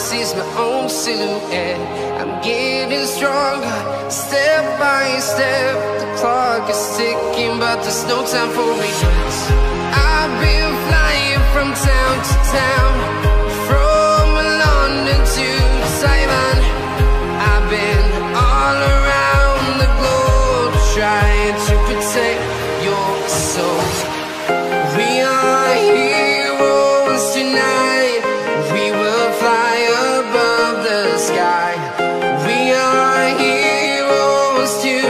sees my own silhouette. I'm getting stronger, step by step. The clock is ticking, but there's no time for regrets. I've been flying from town to town, from London to Taiwan. I've been all around the globe, trying to protect your soul. We are heroes tonight. We will fly above the sky. We are heroes tonight.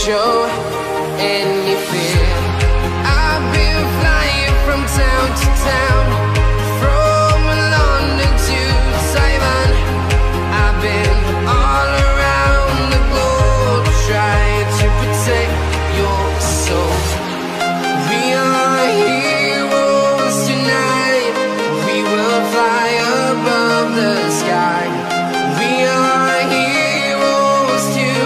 Show any fear. I've been flying from town to town, from London to Taiwan. I've been all around the globe, trying to protect your soul. We are heroes tonight. We will fly above the sky. We are heroes tonight.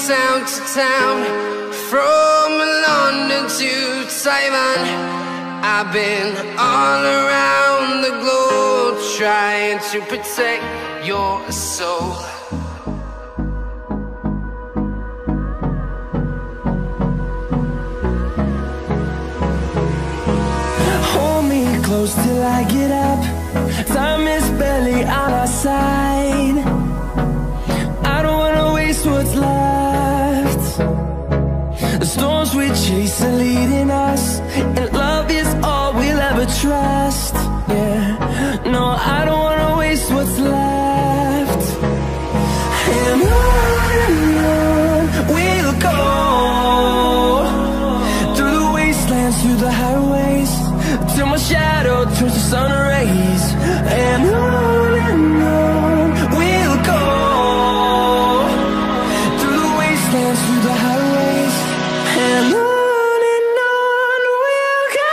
Town to town, from London to Taiwan. I've been all around the globe, trying to protect your soul. Hold me close till I get up. Time is barely on our side. I don't wanna waste what's left. The storms we chase are leading us, and love is all we'll ever trust. Yeah, no, I don't wanna waste what's left. And on we'll go, through the wastelands, through the highways, till my shadow turns to sun rays. And on we'll go, through the wastelands, through the highways, and on we'll go.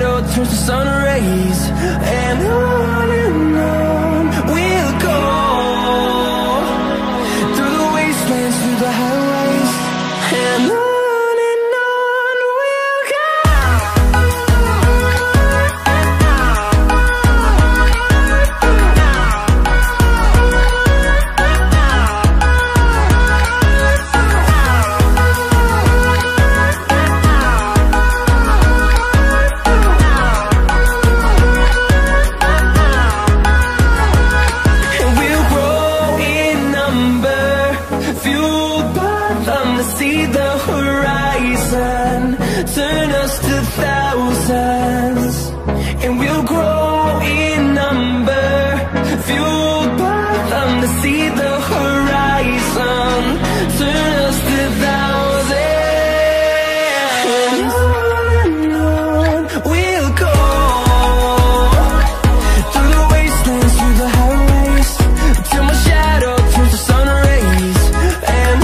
shadow turns to sun rays. And on we'll go, through the wastelands, through the highways. And on we'll go. See the horizon turn us to thousands, and we'll grow in number, fueled by them to see the horizon turn us to thousands. And on we'll go, through the wastelands, through the highways, till my shadow turns to sun rays. And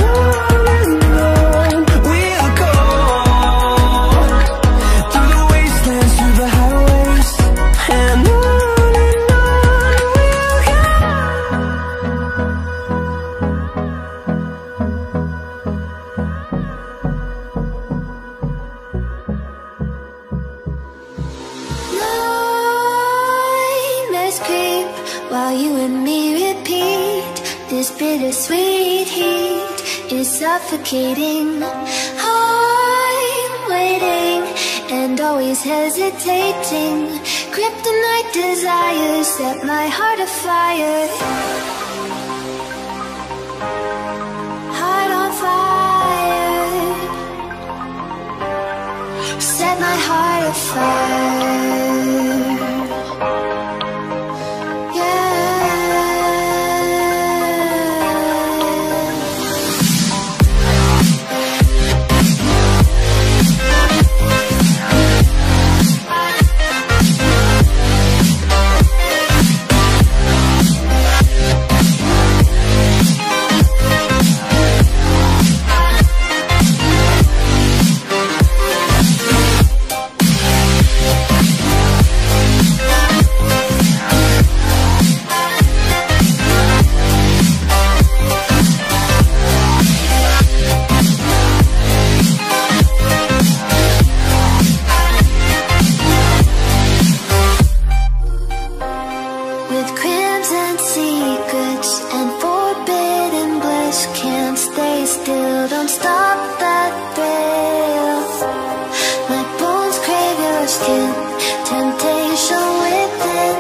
while you and me repeat, this bittersweet heat is suffocating. I'm waiting and always hesitating. Kryptonite desires set my heart afire. Heart on fire. Set my heart afire. Don't stop that thrill. My bones crave your skin, temptation within.